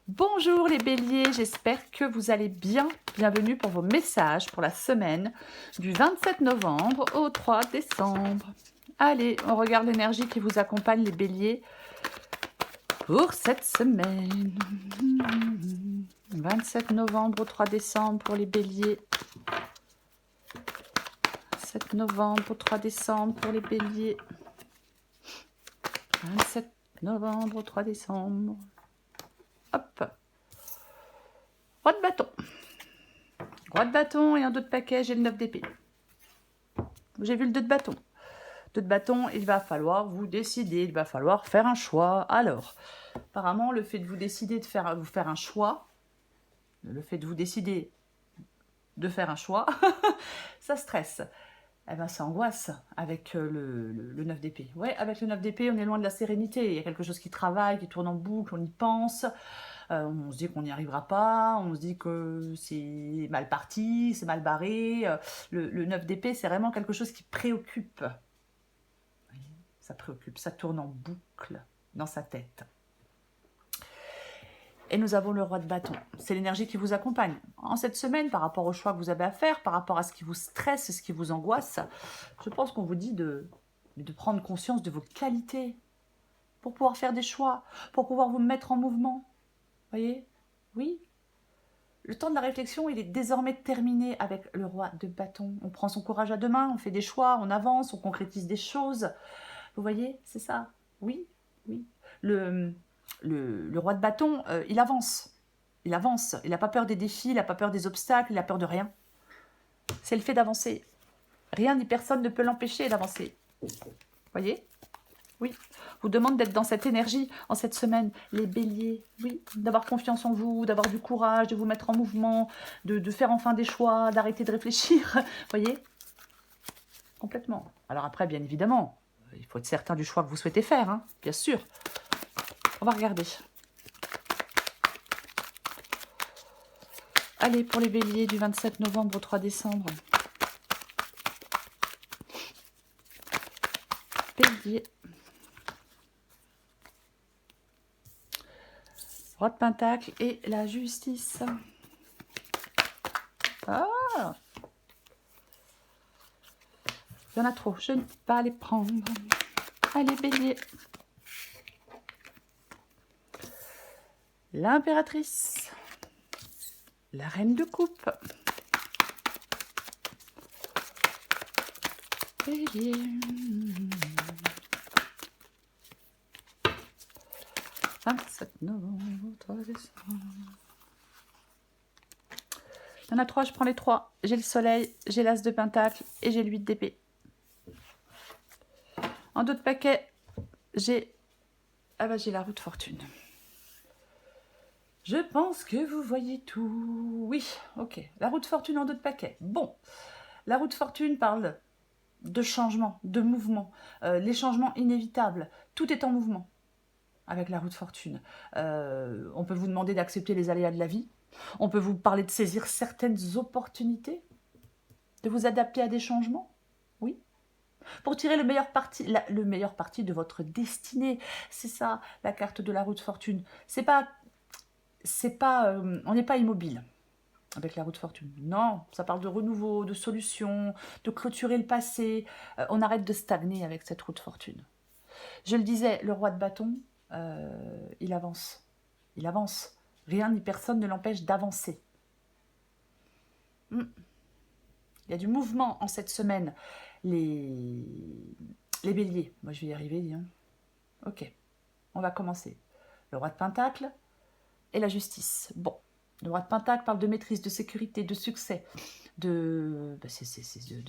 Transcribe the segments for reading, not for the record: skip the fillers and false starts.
Bonjour les béliers, j'espère que vous allez bien. Bienvenue pour vos messages pour la semaine du 27 novembre au 3 décembre. Allez, on regarde l'énergie qui vous accompagne les béliers pour cette semaine. 27 novembre au 3 décembre pour les béliers. 7 novembre au 3 décembre pour les béliers. 27 novembre au 3 décembre. Hop. Roi de bâton. Roi de bâton et un dos de paquet, j'ai le 9 d'épée. J'ai vu le 2 de bâton. 2 de bâton, il va falloir vous décider, il va falloir faire un choix. Alors, apparemment, le fait de vous décider de faire un choix, le fait de vous décider de faire un choix, ça stresse. Eh ben, ça angoisse avec le 9 d'épée. Ouais, avec le 9 d'épée, on est loin de la sérénité. Il y a quelque chose qui travaille, qui tourne en boucle, on y pense. On se dit qu'on n'y arrivera pas, on se dit que c'est mal parti, c'est mal barré. Le 9 d'épée, c'est vraiment quelque chose qui préoccupe. Ça préoccupe, ça tourne en boucle dans sa tête. Et nous avons le roi de bâton. C'est l'énergie qui vous accompagne. En cette semaine, par rapport au choix que vous avez à faire, par rapport à ce qui vous stresse, ce qui vous angoisse, je pense qu'on vous dit de prendre conscience de vos qualités pour pouvoir faire des choix, pour pouvoir vous mettre en mouvement. Voyez? Oui. Le temps de la réflexion, il est désormais terminé avec le roi de bâton. On prend son courage à deux mains, on fait des choix, on avance, on concrétise des choses. Vous voyez? C'est ça. Oui, oui. Le roi de bâton, il avance. Il avance. Il n'a pas peur des défis, il n'a pas peur des obstacles, il n'a peur de rien. C'est le fait d'avancer. Rien ni personne ne peut l'empêcher d'avancer. Voyez? Oui. Vous demande d'être dans cette énergie en cette semaine. Les béliers, oui. D'avoir confiance en vous, d'avoir du courage, de vous mettre en mouvement, de faire enfin des choix, d'arrêter de réfléchir. Voyez? Complètement. Alors après, bien évidemment, il faut être certain du choix que vous souhaitez faire, hein, bien sûr. On va regarder. Allez, pour les béliers du 27 novembre au 3 décembre. Bélier. Roi de pentacle et la justice. Ah! Il y en a trop, je ne peux pas les prendre. Allez, bélier. L'impératrice. La reine de coupe. Bélier. « 27 novembre, 3 décembre. Il y en a trois, je prends les trois. J'ai le soleil, j'ai l'as de pentacle et j'ai le 8 d'épée. En dos de paquet, j'ai la roue de fortune. Je pense que vous voyez tout. Oui, ok. La roue de fortune en dos de paquet. Bon, la roue de fortune parle de changement, de mouvement. Les changements inévitables. Tout est en mouvement avec la roue de fortune. On peut vous demander d'accepter les aléas de la vie. On peut vous parler de saisir certaines opportunités, de vous adapter à des changements. Oui. Pour tirer le meilleur parti de votre destinée. C'est ça, la carte de la roue de fortune. On n'est pas immobile avec la roue de fortune. Non, ça parle de renouveau, de solution, de clôturer le passé. On arrête de stagner avec cette roue de fortune. Je le disais, le roi de bâton, il avance. Il avance. Rien ni personne ne l'empêche d'avancer. Il y a du mouvement en cette semaine. Les béliers. Moi, je vais y arriver. Hein. Ok, on va commencer. Le roi de pentacle et la justice. Bon, le roi de pentacle parle de maîtrise, de sécurité, de succès, de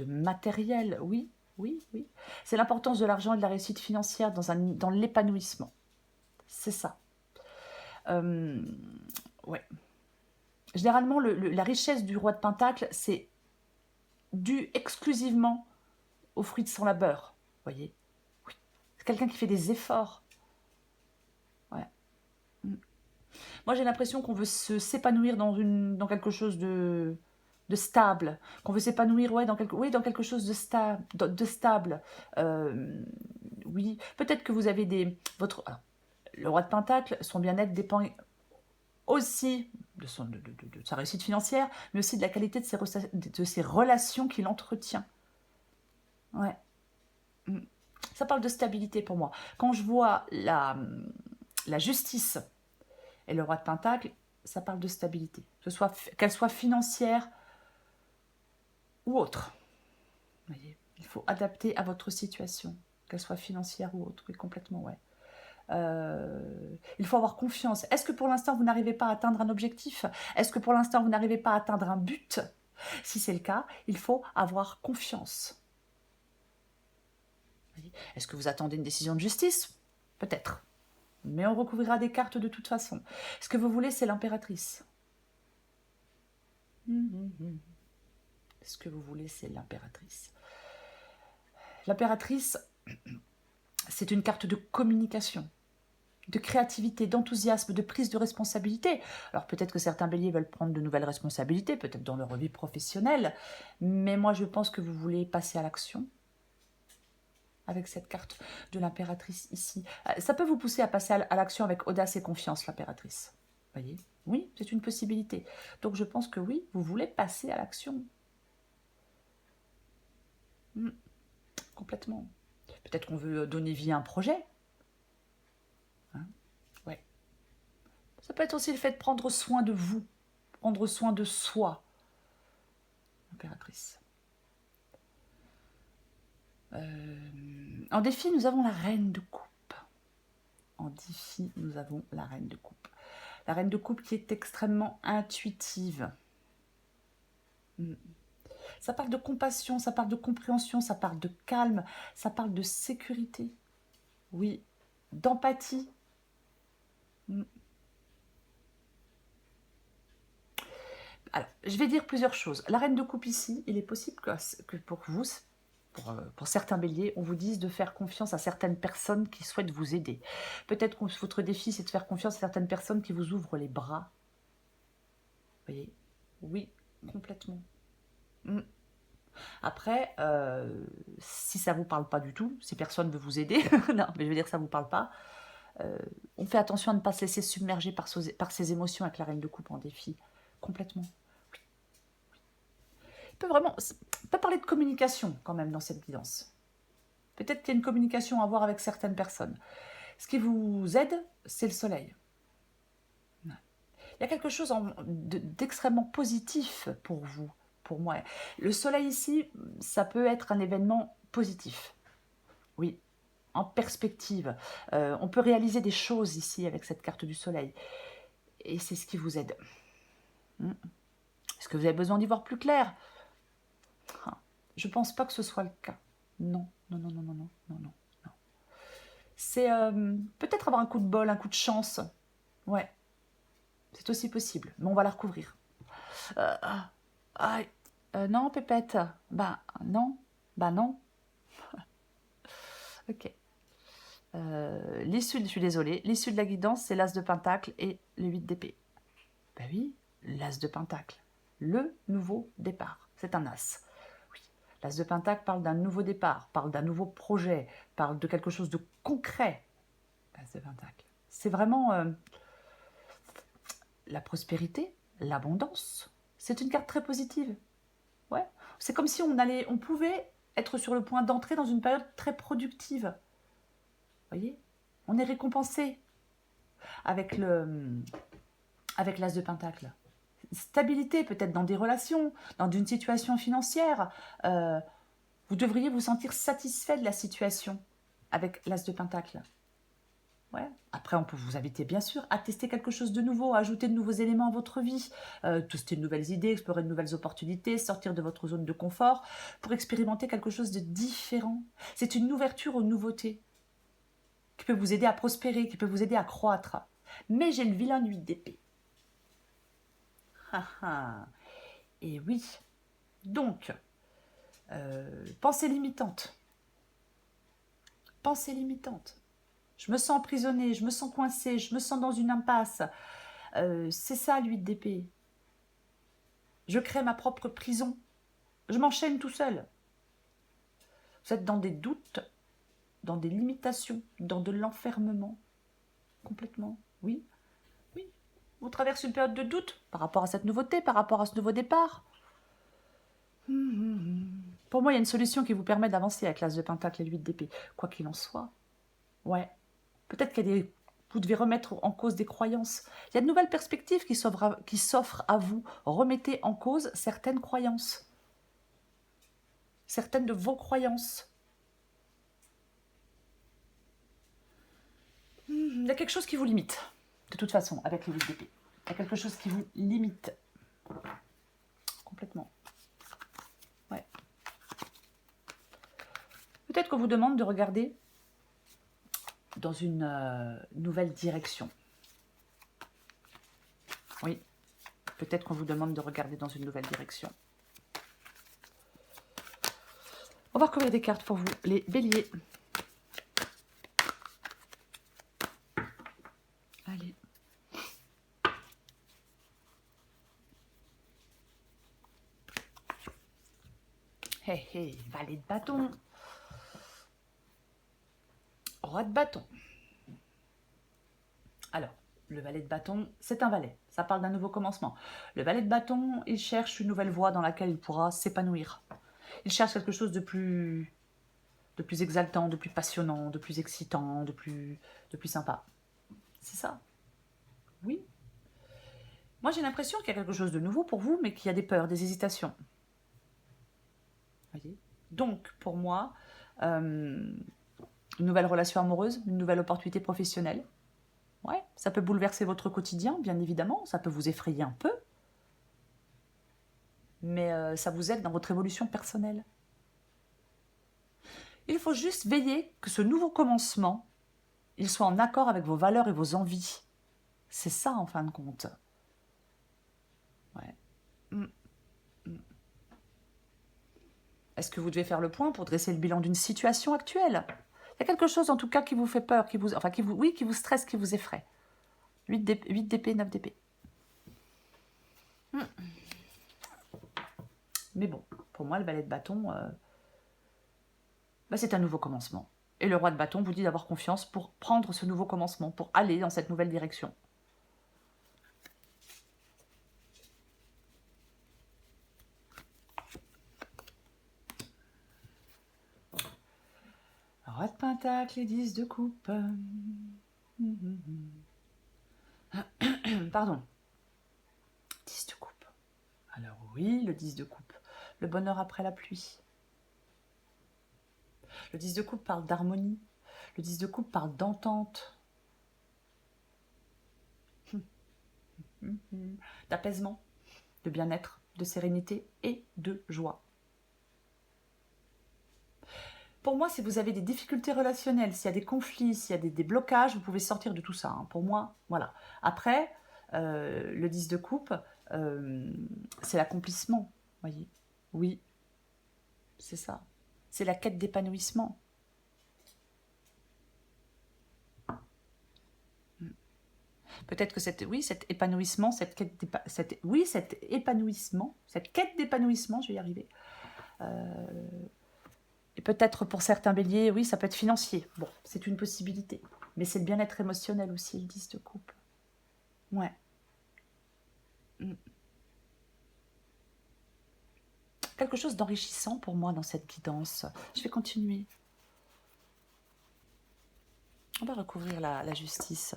matériel. Oui, oui, oui. C'est l'importance de l'argent et de la réussite financière dans l'épanouissement. C'est ça. Ouais. Généralement, la richesse du roi de pentacle, c'est dû exclusivement aux fruits de son labeur. Voyez? Oui. C'est quelqu'un qui fait des efforts. Ouais. Moi, j'ai l'impression qu'on veut s'épanouir dans quelque chose de stable, qu'on veut s'épanouir dans quelque chose de stable. Oui, peut-être que vous avez le roi de pentacle, son bien-être dépend aussi de sa réussite financière, mais aussi de la qualité de ses relations qu'il entretient. Ouais. Ça parle de stabilité pour moi. Quand je vois la justice et le roi de Pentacle, ça parle de stabilité. Qu'elle soit financière ou autre. Vous voyez, il faut adapter à votre situation, qu'elle soit financière ou autre. Oui, complètement, ouais. Il faut avoir confiance. Est-ce que pour l'instant, vous n'arrivez pas à atteindre un objectif? Est-ce que pour l'instant, vous n'arrivez pas à atteindre un but? Si c'est le cas, il faut avoir confiance. Est-ce que vous attendez une décision de justice? Peut-être. Mais on recouvrira des cartes de toute façon. Ce que vous voulez, c'est l'impératrice. Ce que vous voulez, c'est l'impératrice. L'impératrice, c'est une carte de communication, de créativité, d'enthousiasme, de prise de responsabilité. Alors peut-être que certains béliers veulent prendre de nouvelles responsabilités, peut-être dans leur vie professionnelle, mais moi je pense que vous voulez passer à l'action avec cette carte de l'impératrice ici. Ça peut vous pousser à passer à l'action avec audace et confiance, l'impératrice. Voyez? Oui, c'est une possibilité. Donc je pense que oui, vous voulez passer à l'action. Complètement. Peut-être qu'on veut donner vie à un projet. Ouais. Ça peut être aussi le fait de prendre soin de vous, prendre soin de soi. Impératrice. En défi, nous avons la reine de coupe. En défi, nous avons la reine de coupe. La reine de coupe qui est extrêmement intuitive. Ça parle de compassion, ça parle de compréhension, ça parle de calme, ça parle de sécurité. Oui, d'empathie. Alors, je vais dire plusieurs choses. La reine de coupe ici, il est possible que pour vous, pour certains béliers, on vous dise de faire confiance à certaines personnes qui souhaitent vous aider. Peut-être que votre défi, c'est de faire confiance à certaines personnes qui vous ouvrent les bras. Vous voyez? Oui, complètement. Après, si ça ne vous parle pas du tout, si personne ne veut vous aider, non, mais je veux dire que ça ne vous parle pas, on fait attention à ne pas se laisser submerger par ses émotions avec la reine de coupe en défi. Complètement. On peut parler de communication quand même dans cette guidance. Peut-être qu'il y a une communication à avoir avec certaines personnes. Ce qui vous aide, c'est le soleil. Il y a quelque chose d'extrêmement positif pour vous, pour moi. Le soleil ici, ça peut être un événement positif. Oui, en perspective. On peut réaliser des choses ici avec cette carte du soleil. Et c'est ce qui vous aide. Est-ce que vous avez besoin d'y voir plus clair? Je ne pense pas que ce soit le cas. Non, non, non, non, non, non, non, non. C'est peut-être avoir un coup de bol, un coup de chance. Ouais, c'est aussi possible, mais on va la recouvrir. Non, Pépette. Non. Non. Ok. L'issue, je suis désolée, l'issue de la guidance, c'est l'As de Pentacle et le 8 d'épée. Ben oui, l'As de Pentacle. Le nouveau départ. C'est un As. Oui. L'As de Pentacle parle d'un nouveau départ, parle d'un nouveau projet, parle de quelque chose de concret. L'As de Pentacle. C'est vraiment la prospérité, l'abondance. C'est une carte très positive. Ouais. C'est comme si on pouvait être sur le point d'entrer dans une période très productive. Vous voyez? On est récompensé avec l'As de Pentacle. Stabilité peut-être dans des relations, dans une situation financière. Vous devriez vous sentir satisfait de la situation avec l'As de Pentacle. Ouais. Après, on peut vous inviter bien sûr à tester quelque chose de nouveau, à ajouter de nouveaux éléments à votre vie, tester de nouvelles idées, explorer de nouvelles opportunités, sortir de votre zone de confort pour expérimenter quelque chose de différent. C'est une ouverture aux nouveautés qui peut vous aider à prospérer, qui peut vous aider à croître. Mais j'ai le vilain 8 d'épée. Et oui. Donc, pensée limitante. Pensée limitante. Je me sens emprisonnée, je me sens coincée, je me sens dans une impasse. C'est ça, l'8 d'épée. Je crée ma propre prison. Je m'enchaîne tout seul. Vous êtes dans des doutes, dans des limitations, dans de l'enfermement. Complètement. Oui. Oui. vous traversez une période de doute par rapport à cette nouveauté, par rapport à ce nouveau départ. Pour moi, il y a une solution qui vous permet d'avancer avec l'As de Pentacle et l'8 d'épée. Quoi qu'il en soit, ouais. Peut-être qu'il y a des... Vous devez remettre en cause des croyances. Il y a de nouvelles perspectives qui s'offrent à vous. Remettez en cause certaines croyances. Certaines de vos croyances. Il y a quelque chose qui vous limite. De toute façon, avec les 8 d'épée. Il y a quelque chose qui vous limite. Complètement. Ouais. Peut-être qu'on vous demande de regarder dans une nouvelle direction. Oui. Peut-être qu'on vous demande de regarder dans une nouvelle direction. On va recouvrir des cartes pour vous, les béliers. Allez. Hé, hé, valet de bâton. Roi de bâton. Alors, le valet de bâton, c'est un valet. Ça parle d'un nouveau commencement. Le valet de bâton, il cherche une nouvelle voie dans laquelle il pourra s'épanouir. Il cherche quelque chose de plus exaltant, de plus passionnant, de plus excitant, de plus sympa. C'est ça. Oui. Moi, j'ai l'impression qu'il y a quelque chose de nouveau pour vous, mais qu'il y a des peurs, des hésitations. Voyez. Donc, pour moi, une nouvelle relation amoureuse, une nouvelle opportunité professionnelle. Ouais, ça peut bouleverser votre quotidien, bien évidemment. Ça peut vous effrayer un peu. Mais ça vous aide dans votre évolution personnelle. Il faut juste veiller que ce nouveau commencement, il soit en accord avec vos valeurs et vos envies. C'est ça, en fin de compte. Ouais. Est-ce que vous devez faire le point pour dresser le bilan d'une situation actuelle? Il y a quelque chose, en tout cas, qui vous fait peur, qui vous stresse, qui vous effraie. 8 d'épée, 9 d'épée. Mais bon, pour moi, le valet de bâton, c'est un nouveau commencement. Et le roi de bâton vous dit d'avoir confiance pour prendre ce nouveau commencement, pour aller dans cette nouvelle direction. Roi de pentacle et 10 de coupe. Pardon. 10 de coupe. Alors oui, le 10 de coupe. Le bonheur après la pluie. Le 10 de coupe parle d'harmonie. Le 10 de coupe parle d'entente. D'apaisement, de bien-être, de sérénité et de joie. Pour moi, si vous avez des difficultés relationnelles, s'il y a des conflits, s'il y a des blocages, vous pouvez sortir de tout ça. Hein. Pour moi, voilà. Après, le 10 de coupe, c'est l'accomplissement, voyez. Oui, c'est ça. C'est la quête d'épanouissement. Peut-être que cet épanouissement, cette quête d'épanouissement, je vais y arriver. Et peut-être pour certains béliers, oui, ça peut être financier. Bon, c'est une possibilité. Mais c'est le bien-être émotionnel aussi, le 10 de coupe. Ouais. Quelque chose d'enrichissant pour moi dans cette guidance. Je vais continuer. On va recouvrir la justice.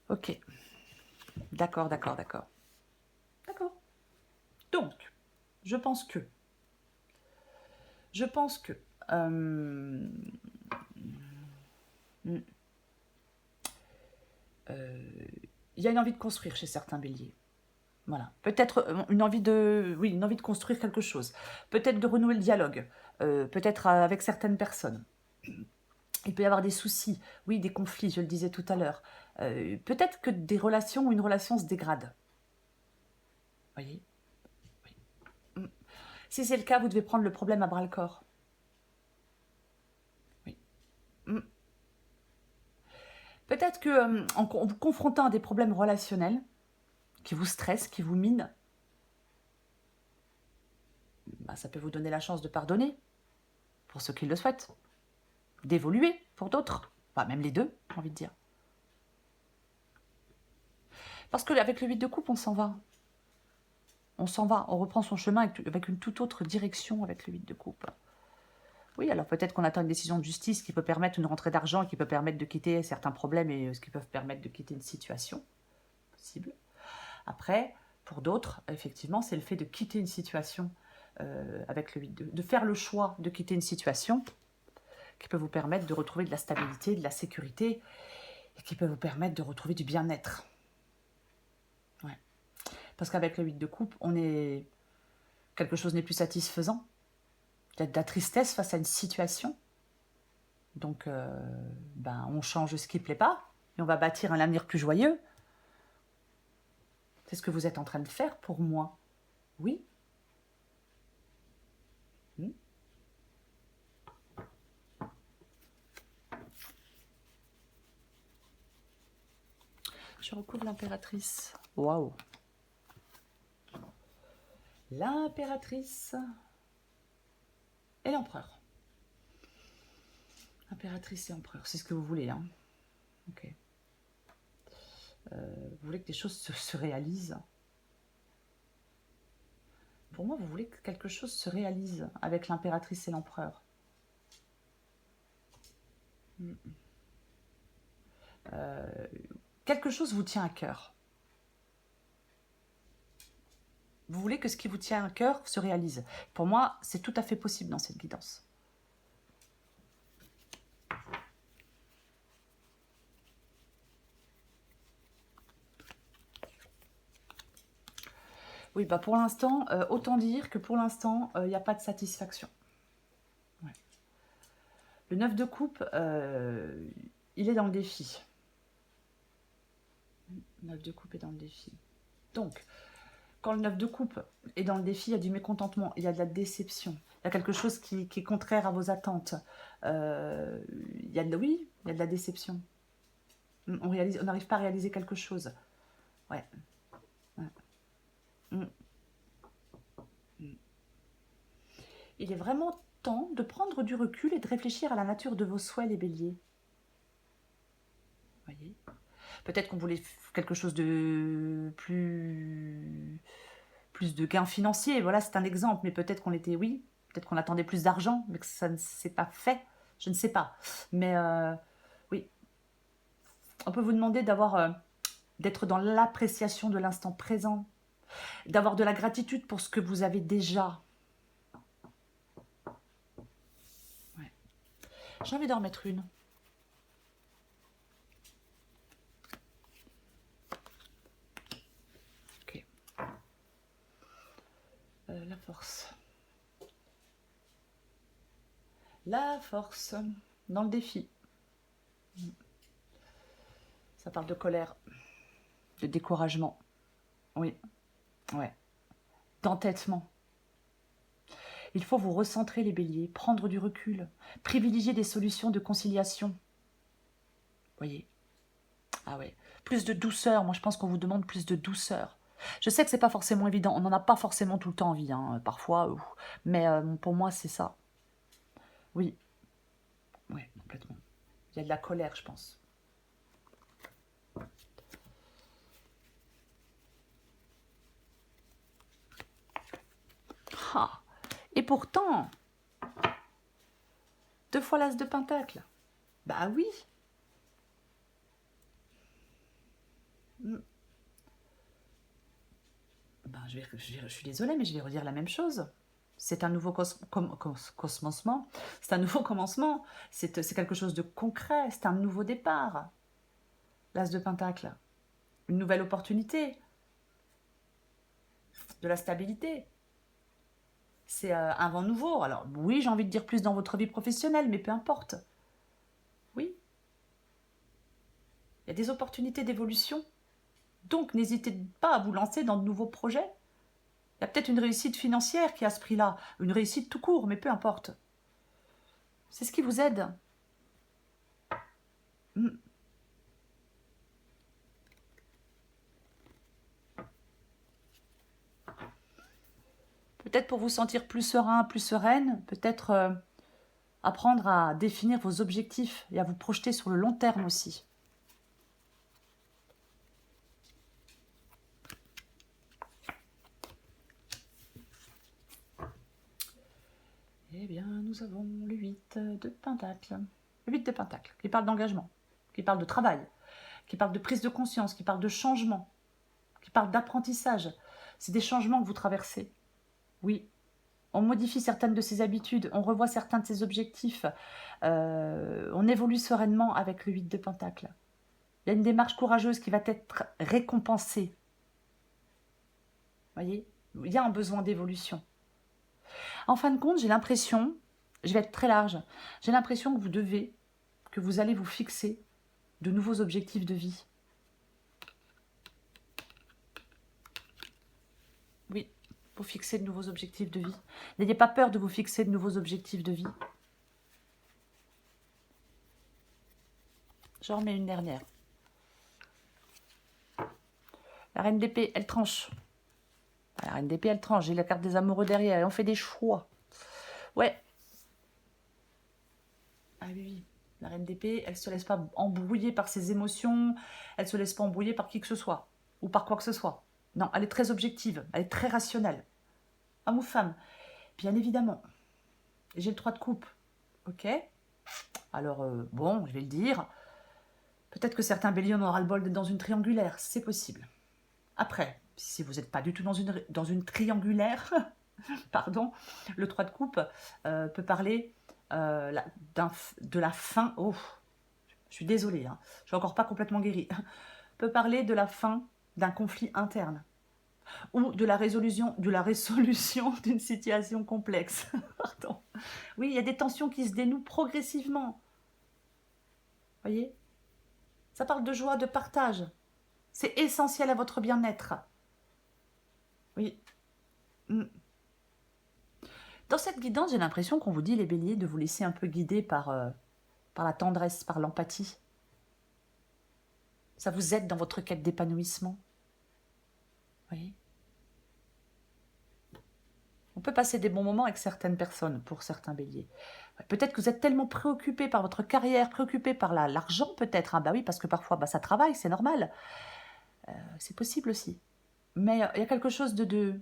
Ok. D'accord. Donc, je pense que il y a une envie de construire chez certains béliers. Voilà. Peut-être une envie de construire quelque chose. Peut-être de renouer le dialogue. Peut-être avec certaines personnes. Il peut y avoir des soucis, oui, des conflits, je le disais tout à l'heure. Peut-être que des relations ou une relation se dégrade. Voyez. Oui. Si c'est le cas, vous devez prendre le problème à bras-le-corps. Oui. Peut-être que en vous confrontant à des problèmes relationnels qui vous stressent, qui vous minent, ça peut vous donner la chance de pardonner, pour ceux qui le souhaitent, d'évoluer pour d'autres, même les deux, j'ai envie de dire. Parce que avec le 8 de coupe, on s'en va. On s'en va, on reprend son chemin avec une toute autre direction avec le 8 de coupe. Oui, alors peut-être qu'on attend une décision de justice qui peut permettre une rentrée d'argent, qui peut permettre de quitter certains problèmes et ce qui peut permettre de quitter une situation. Possible. Après, pour d'autres, effectivement, c'est le fait de quitter une situation avec le 8 de faire le choix de quitter une situation qui peut vous permettre de retrouver de la stabilité, de la sécurité et qui peut vous permettre de retrouver du bien-être. Ouais. Parce qu'avec le 8 de coupe, quelque chose n'est plus satisfaisant. Il y a de la tristesse face à une situation. Donc, on change ce qui ne plaît pas et on va bâtir un avenir plus joyeux. C'est ce que vous êtes en train de faire pour moi. Oui. Je recouvre l'impératrice. Waouh. L'impératrice et l'empereur. Impératrice et empereur, c'est ce que vous voulez, hein. Ok. Vous voulez que des choses se réalisent. Pour moi, vous voulez que quelque chose se réalise avec l'impératrice et l'empereur. Quelque chose vous tient à cœur. Vous voulez que ce qui vous tient à cœur se réalise. Pour moi, c'est tout à fait possible dans cette guidance. Oui, bah pour l'instant, autant dire que pour l'instant, il n'y a pas de satisfaction. Ouais. Le 9 de coupe, il est dans le défi. Le 9 de coupe est dans le défi. Donc, quand le 9 de coupe est dans le défi, il y a du mécontentement, il y a de la déception. Il y a quelque chose qui est contraire à vos attentes. Il y a de la déception. On n'arrive pas à réaliser quelque chose. Ouais. Il est vraiment temps de prendre du recul et de réfléchir à la nature de vos souhaits, les béliers. Voyez. Peut-être qu'on voulait quelque chose de plus de gains financiers. Voilà, c'est un exemple. Mais peut-être qu'on peut-être qu'on attendait plus d'argent, mais que ça ne s'est pas fait. Je ne sais pas. Mais oui, on peut vous demander d'être dans l'appréciation de l'instant présent, d'avoir de la gratitude pour ce que vous avez déjà. Ouais. J'ai envie d'en remettre une. Ok. La force. La force dans le défi. Ça parle de colère, de découragement. Oui, ouais. D'entêtement. Il faut vous recentrer, les béliers, prendre du recul, privilégier des solutions de conciliation. Voyez. Ah ouais. Plus de douceur. Moi, je pense qu'on vous demande plus de douceur. Je sais que c'est pas forcément évident. On n'en a pas forcément tout le temps envie, hein, parfois. Mais pour moi, c'est ça. Oui. Oui, complètement. Il y a de la colère, je pense. Ah. Et pourtant, 2 fois l'as de pentacle. Bah oui. Ben, je suis désolée, mais je vais redire la même chose. C'est un nouveau commencement. C'est un nouveau commencement. C'est quelque chose de concret. C'est un nouveau départ. L'as de pentacle. Une nouvelle opportunité. De la stabilité. C'est un vent nouveau. Alors oui, j'ai envie de dire plus dans votre vie professionnelle, mais peu importe. Oui. Il y a des opportunités d'évolution. Donc n'hésitez pas à vous lancer dans de nouveaux projets. Il y a peut-être une réussite financière qui a ce prix-là. Une réussite tout court, mais peu importe. C'est ce qui vous aide. Peut-être pour vous sentir plus serein, plus sereine, peut-être apprendre à définir vos objectifs et à vous projeter sur le long terme aussi. Eh bien, nous avons le 8 de Pentacle. Le 8 de Pentacle, qui parle d'engagement, qui parle de travail, qui parle de prise de conscience, qui parle de changement, qui parle d'apprentissage. C'est des changements que vous traversez. Oui, on modifie certaines de ses habitudes, on revoit certains de ses objectifs, on évolue sereinement avec le 8 de Pentacle. Il y a une démarche courageuse qui va être récompensée. Vous voyez, il y a un besoin d'évolution. En fin de compte, j'ai l'impression, je vais être très large, j'ai l'impression que vous allez vous fixer de nouveaux objectifs de vie. Oui, vous fixer de nouveaux objectifs de vie. N'ayez pas peur de vous fixer de nouveaux objectifs de vie. J'en remets une dernière. La reine d'épée, elle tranche. La reine d'épée, elle tranche. J'ai la carte des amoureux derrière. Et on fait des choix. Ouais. Ah oui. La reine d'épée, elle ne se laisse pas embrouiller par ses émotions. Elle ne se laisse pas embrouiller par qui que ce soit. Ou par quoi que ce soit. Non, elle est très objective. Elle est très rationnelle. Homme ou femme. Bien évidemment. J'ai le 3 de coupe. Ok. Alors, bon, je vais le dire. Peut-être que certains béliers en aura le bol d'être dans une triangulaire. C'est possible. Après, si vous n'êtes pas du tout dans une triangulaire, pardon, le 3 de coupe peut parler de la fin. Oh, je suis désolée, hein, je ne suis encore pas complètement guérie. Peut parler de la fin d'un conflit interne ou de la résolution d'une situation complexe. Pardon. Oui, il y a des tensions qui se dénouent progressivement. Voyez? Ça parle de joie, de partage. C'est essentiel à votre bien-être. Oui. Dans cette guidance, j'ai l'impression qu'on vous dit, les béliers, de vous laisser un peu guider par la tendresse, par l'empathie. Ça vous aide dans votre quête d'épanouissement. Vous voyez? On peut passer des bons moments avec certaines personnes, pour certains béliers. Peut-être que vous êtes tellement préoccupé par votre carrière, préoccupé par l'argent peut-être. Hein, bah oui, parce que parfois, ça travaille, c'est normal. C'est possible aussi. Mais il y a quelque chose de...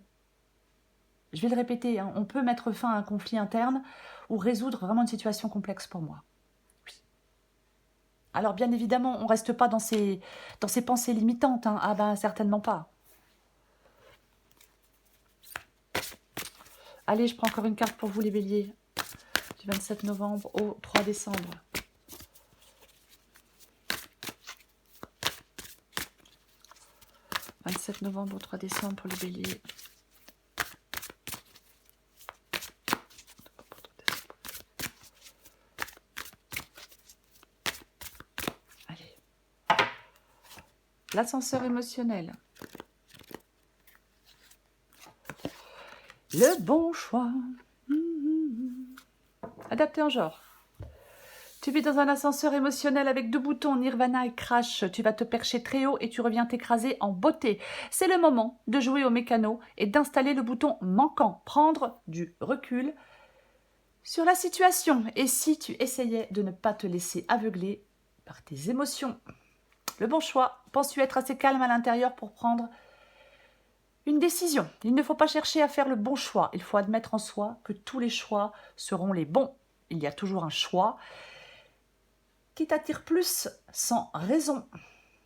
Je vais le répéter, hein, on peut mettre fin à un conflit interne ou résoudre vraiment une situation complexe pour moi. Oui. Alors bien évidemment, on ne reste pas dans ces pensées limitantes. Hein. Ah ben certainement pas. Allez, je prends encore une carte pour vous les béliers. Du 27 novembre au 3 décembre. « 27 novembre au 3 décembre pour les béliers. » Allez. L'ascenseur émotionnel. Le bon choix. Adapté en genre. Tu vis dans un ascenseur émotionnel avec 2 boutons, Nirvana et Crash. Tu vas te percher très haut et tu reviens t'écraser en beauté. C'est le moment de jouer au mécano et d'installer le bouton manquant. Prendre du recul sur la situation. Et si tu essayais de ne pas te laisser aveugler par tes émotions? Le bon choix. Penses-tu être assez calme à l'intérieur pour prendre une décision? Il ne faut pas chercher à faire le bon choix. Il faut admettre en soi que tous les choix seront les bons. Il y a toujours un choix qui t'attire plus sans raison.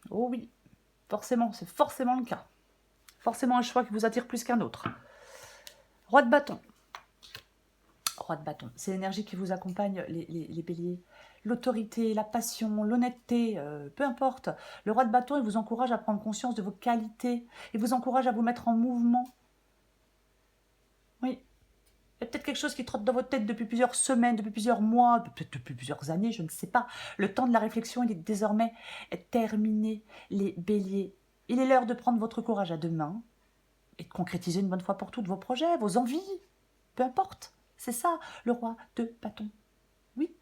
Oh oui, forcément, c'est forcément le cas. Forcément un choix qui vous attire plus qu'un autre. Roi de bâton. Roi de bâton, c'est l'énergie qui vous accompagne, les béliers. L'autorité, la passion, l'honnêteté, peu importe. Le roi de bâton, il vous encourage à prendre conscience de vos qualités. Il vous encourage à vous mettre en mouvement. Oui. Il y a peut-être quelque chose qui trotte dans votre tête depuis plusieurs semaines, depuis plusieurs mois, peut-être depuis plusieurs années, je ne sais pas. Le temps de la réflexion, il est désormais terminé, les béliers. Il est l'heure de prendre votre courage à deux mains et de concrétiser une bonne fois pour toutes vos projets, vos envies. Peu importe. C'est ça, le roi de bâton. Oui.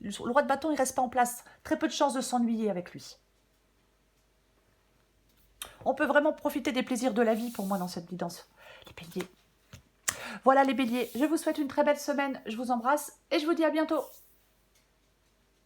Le roi de bâton, il ne reste pas en place. Très peu de chances de s'ennuyer avec lui. On peut vraiment profiter des plaisirs de la vie pour moi dans cette guidance. Les béliers. Voilà les béliers, je vous souhaite une très belle semaine, je vous embrasse et je vous dis à bientôt.